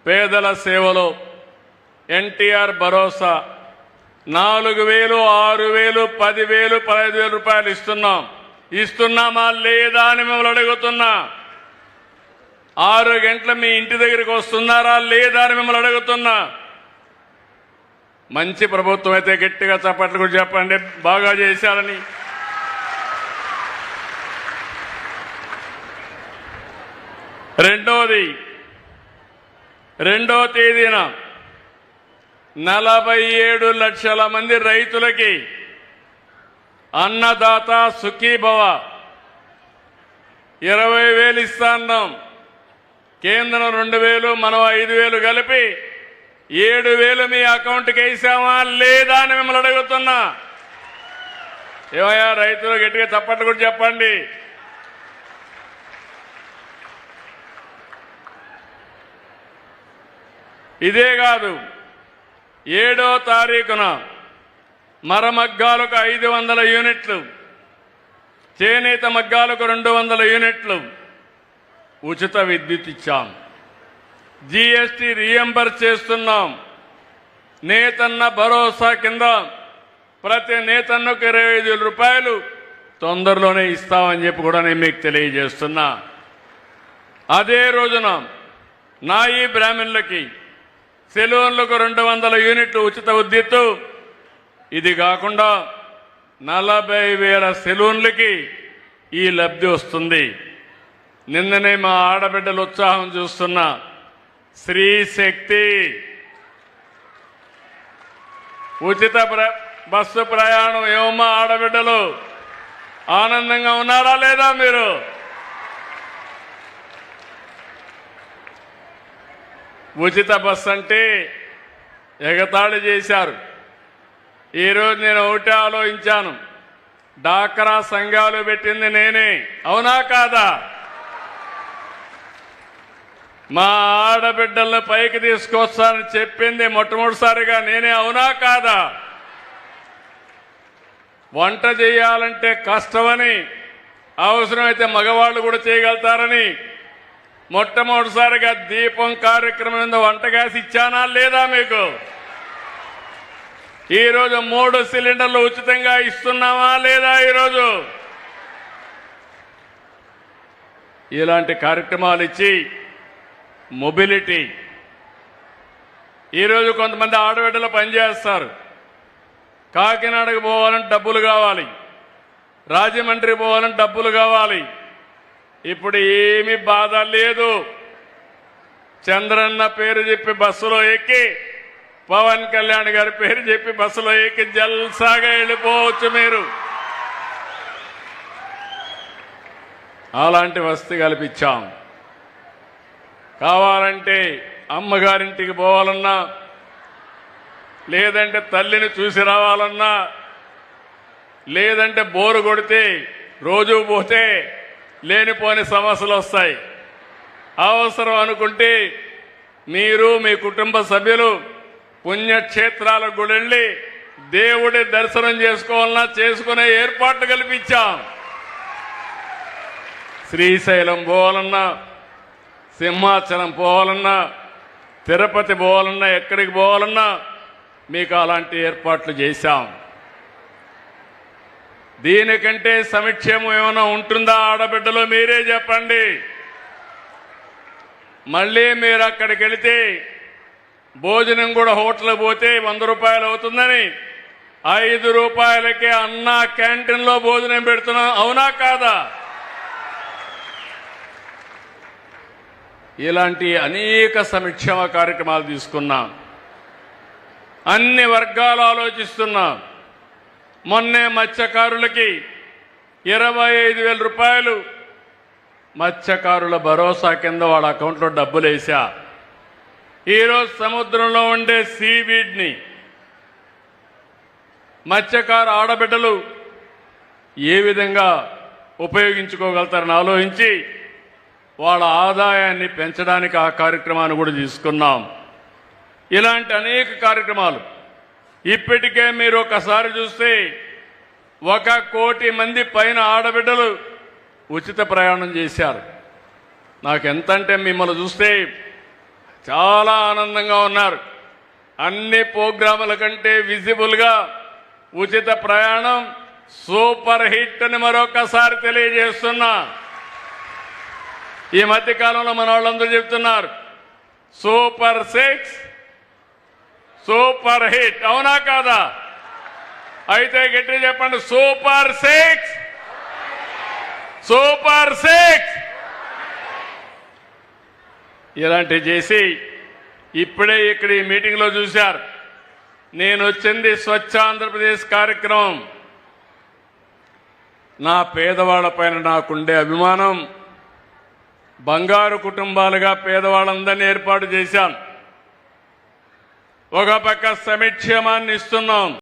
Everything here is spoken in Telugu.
పేదల సేవలో ఎన్టీఆర్ భరోసా 4,000, 6,000, 10,000, 15,000 రూపాయలు ఇస్తున్నామా లేదా అని మిమ్మల్ని అడుగుతున్నా. 6 గంటల మీ ఇంటి దగ్గరికి వస్తున్నారా లేదా అని మిమ్మల్ని అడుగుతున్నా. మంచి ప్రభుత్వం అయితే గట్టిగా చప్పట్లు కూడా చెప్పండి, బాగా చేశారని. రెండో తేదీన 47 లక్షల మంది రైతులకి అన్నదాత సుఖీభవ 20,000 ఇస్తాన్నాం. కేంద్రం 2,000, మనం 5,000 కలిపి 7,000 మీ అకౌంట్కి వేసామా లేదా అని మిమ్మల్ని అడుగుతున్నా. ఏమయ్యా రైతులు గట్టిగా చప్పట్లు కూడా చెప్పండి. ఇదే కాదు, 7వ తారీఖున మరమగ్గాలకు 500 యూనిట్లు, చేనేత మగ్గాలకు 200 యూనిట్లు ఉచిత విద్యుత్ ఇచ్చాం. జీఎస్టీ రీఎంబర్స్ చేస్తున్నాం. నేతన్న భరోసా కింద ప్రతి నేతన్నకు 25,000 రూపాయలు తొందరలోనే ఇస్తామని చెప్పి కూడా నేను మీకు తెలియజేస్తున్నా. అదే రోజున నాయి బ్రాహ్మణులకి సెలూన్లకు 200 యూనిట్లు ఉచిత విద్యుత్తు. ఇది కాకుండా 40,000 సెలూన్లకి ఈ లబ్ధి వస్తుంది. నిన్ననే మా ఆడబిడ్డలు ఉత్సాహం చూస్తున్నా. స్త్రీ శక్తి ఉచిత బస్సు ప్రయాణం. ఏమమ్మా ఆడబిడ్డలు ఆనందంగా ఉన్నారా లేదా? మీరు ఉచిత బస్సు అంటే ఎగతాళి చేశారు. ఈరోజు నేను ఒకటే ఆలోచించాను, డాక్రా సంఘాలు పెట్టింది నేనే, అవునా కాదా? మా ఆడబిడ్డలను పైకి తీసుకొస్తానని చెప్పింది మొట్టమొదటిసారిగా నేనే, అవునా కాదా? వంట చేయాలంటే కష్టమని, అవసరమైతే మగవాళ్ళు కూడా చేయగలుగుతారని మొట్టమొదటిసారిగా దీపం కార్యక్రమం మీద వంట గ్యాస్ ఇచ్చానా లేదా మీకు? ఈరోజు 3 సిలిండర్లు ఉచితంగా ఇస్తున్నామా లేదా? ఈరోజు ఇలాంటి కార్యక్రమాలు ఇచ్చి మొబిలిటీ. ఈరోజు కొంతమంది ఆడబిడ్డలు పనిచేస్తారు. కాకినాడకు పోవాలంటే డబ్బులు కావాలి, రాజమండ్రి పోవాలంటే డబ్బులు కావాలి. ఇప్పుడు ఏమీ బాధ లేదు. చంద్రన్న పేరు చెప్పి బస్సులో ఎక్కి, పవన్ కళ్యాణ్ గారి పేరు చెప్పి బస్సులో ఎక్కి జల్సాగా వెళ్ళిపోవచ్చు మీరు. అలాంటి వసతి కల్పించాం. కావాలంటే అమ్మగారింటికి పోవాలన్నా, లేదంటే తల్లిని చూసి రావాలన్నా, లేదంటే బోరు కొడితే రోజు పోతే లేనిపోని సమస్యలు వస్తాయి. అవసరం అనుకుంటే మీరు మీ కుటుంబ సభ్యులు పుణ్యక్షేత్రాలకు కూడా వెళ్ళి దేవుడి దర్శనం చేసుకోవాలన్నా చేసుకునే ఏర్పాట్లు కల్పించాం. శ్రీశైలం పోవాలన్నా, సింహాచలం పోవాలన్నా, తిరుపతి పోవాలన్నా, ఎక్కడికి పోవాలన్నా మీకు అలాంటి ఏర్పాట్లు చేశాం. దీనికంటే సంక్షేమం ఏమైనా ఉంటుందా ఆడబిడ్డలో? మీరే చెప్పండి. మళ్ళీ మీరు అక్కడికి వెళితే భోజనం కూడా హోటల్ పోతే 100 రూపాయలు అవుతుందని 5 రూపాయలకే అన్నా క్యాంటీన్లో భోజనం పెడుతున్నాం, అవునా కాదా? ఇలాంటి అనేక సంక్షేమ కార్యక్రమాలు తీసుకున్నాం. అన్ని వర్గాలు ఆలోచిస్తున్నాం. మొన్నే మత్స్యకారులకి 25,000 రూపాయలు మత్స్యకారుల భరోసా కింద వాళ్ళ అకౌంట్లో డబ్బులు వేసా. ఈరోజు సముద్రంలో ఉండే సీవీడ్ని మత్స్యకారు ఆడబిడ్డలు ఏ విధంగా ఉపయోగించుకోగలుగుతారని ఆలోచించి వాళ్ళ ఆదాయాన్ని పెంచడానికి ఆ కార్యక్రమాన్ని కూడా తీసుకున్నాం. ఇలాంటి అనేక కార్యక్రమాలు ఇప్పటికే మీరు ఒకసారి చూస్తే 1 కోటి మంది పైన ఆడబిడ్డలు ఉచిత ప్రయాణం చేశారు. నాకు ఎంతంటే మిమ్మల్ని చూస్తే చాలా ఆనందంగా ఉన్నారు. అన్ని ప్రోగ్రాముల కంటే విజిబుల్గా ఉచిత ప్రయాణం సూపర్ హిట్ అని మరొకసారి తెలియజేస్తున్నా. ఈ మధ్య కాలంలో మన వాళ్ళందరూ చెప్తున్నారు సూపర్ 6 సూపర్ హిట్, అవునా కాదా? అయితే గట్టి చెప్పండి, సూపర్ 6 సూపర్ 6. ఇలాంటివి చేసి ఇప్పుడే ఇక్కడ ఈ మీటింగ్లో చూశారు. నేను వచ్చింది స్వచ్ఛ ఆంధ్రప్రదేశ్ కార్యక్రమం. నా పేదవాళ్లపైన నాకుండే అభిమానం, బంగారు కుటుంబాలుగా పేదవాళ్ళందరినీ ఏర్పాటు చేశాం. ఒక పక్క సంక్షేమాన్ని ఇస్తున్నాం,